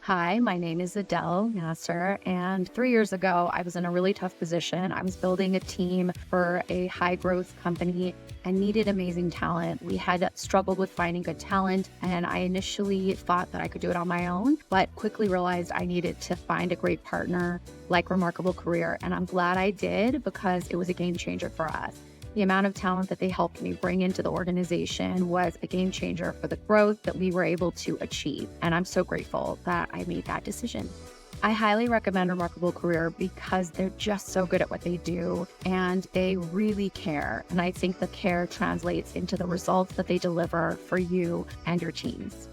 Hi, my name is Adele Nasr, and 3 years ago, I was in a really tough position. I was building a team for a high growth company and needed amazing talent. We had struggled with finding good talent, and I initially thought that I could do it on my own, but quickly realized I needed to find a great partner like Remarkable Career. And I'm glad I did because it was a game changer for us. The amount of talent that they helped me bring into the organization was a game changer for the growth that we were able to achieve. And I'm so grateful that I made that decision. I highly recommend Remarkable Career because they're just so good at what they do and they really care. And I think the care translates into the results that they deliver for you and your teams.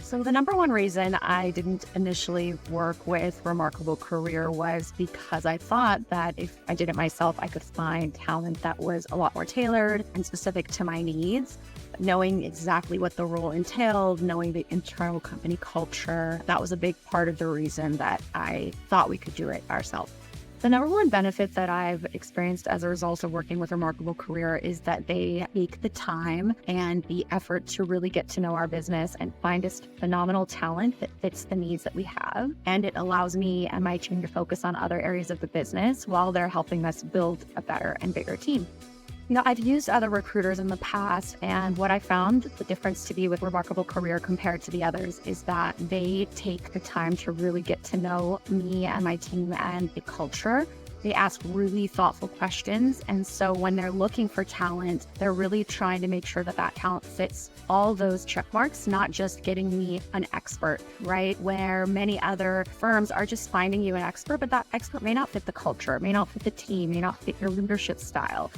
So the number one reason I didn't initially work with Remarkable Career was because I thought that if I did it myself, I could find talent that was a lot more tailored and specific to my needs. Knowing exactly what the role entailed, knowing the internal company culture, that was a big part of the reason that I thought we could do it ourselves. The number one benefit that I've experienced as a result of working with Remarkable Career is that they take the time and the effort to really get to know our business and find us phenomenal talent that fits the needs that we have. And it allows me and my team to focus on other areas of the business while they're helping us build a better and bigger team. I've used other recruiters in the past, and what I found the difference to be with Remarkable Career compared to the others is that they take the time to really get to know me and my team and the culture. They ask really thoughtful questions. And so when they're looking for talent, they're really trying to make sure that that talent fits all those check marks, not just getting me an expert, right? Where many other firms are just finding you an expert, but that expert may not fit the culture, may not fit the team, may not fit your leadership style.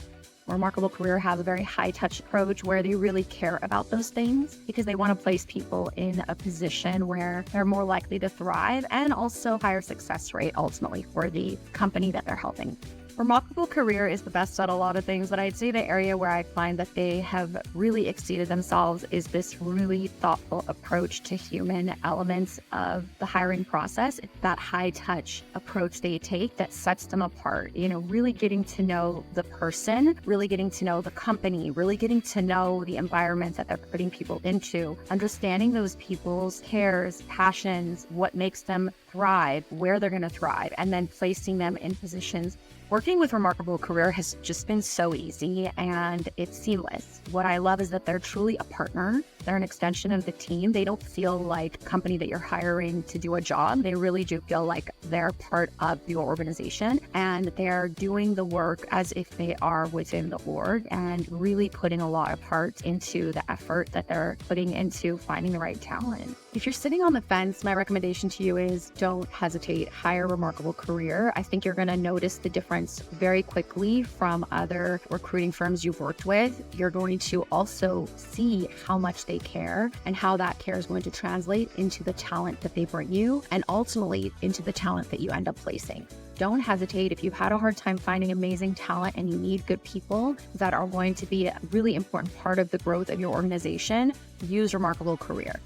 Remarkable Career has a very high-touch approach where they really care about those things because they want to place people in a position where they're more likely to thrive and also higher success rate ultimately for the company that they're helping. Remarkable Career is the best at a lot of things, but I'd say the area where I find that they have really exceeded themselves is this really thoughtful approach to human elements of the hiring process. It's that high touch approach they take that sets them apart, really getting to know the person, really getting to know the company, really getting to know the environment that they're putting people into, understanding those people's cares, passions, what makes them thrive, where they're going to thrive, and then placing them in positions. Working with Remarkable Career has just been so easy and it's seamless. What I love is that they're truly a partner. They're an extension of the team. They don't feel like a company that you're hiring to do a job. They really do feel like they're part of your organization and they're doing the work as if they are within the org and really putting a lot of heart into the effort that they're putting into finding the right talent. If you're sitting on the fence, my recommendation to you is don't hesitate. Hire Remarkable Career. I think you're going to notice the difference very quickly from other recruiting firms you've worked with. You're going to also see how much they care and how that care is going to translate into the talent that they bring you and ultimately into the talent that you end up placing. Don't hesitate. If you've had a hard time finding amazing talent and you need good people that are going to be a really important part of the growth of your organization, use Remarkable Career.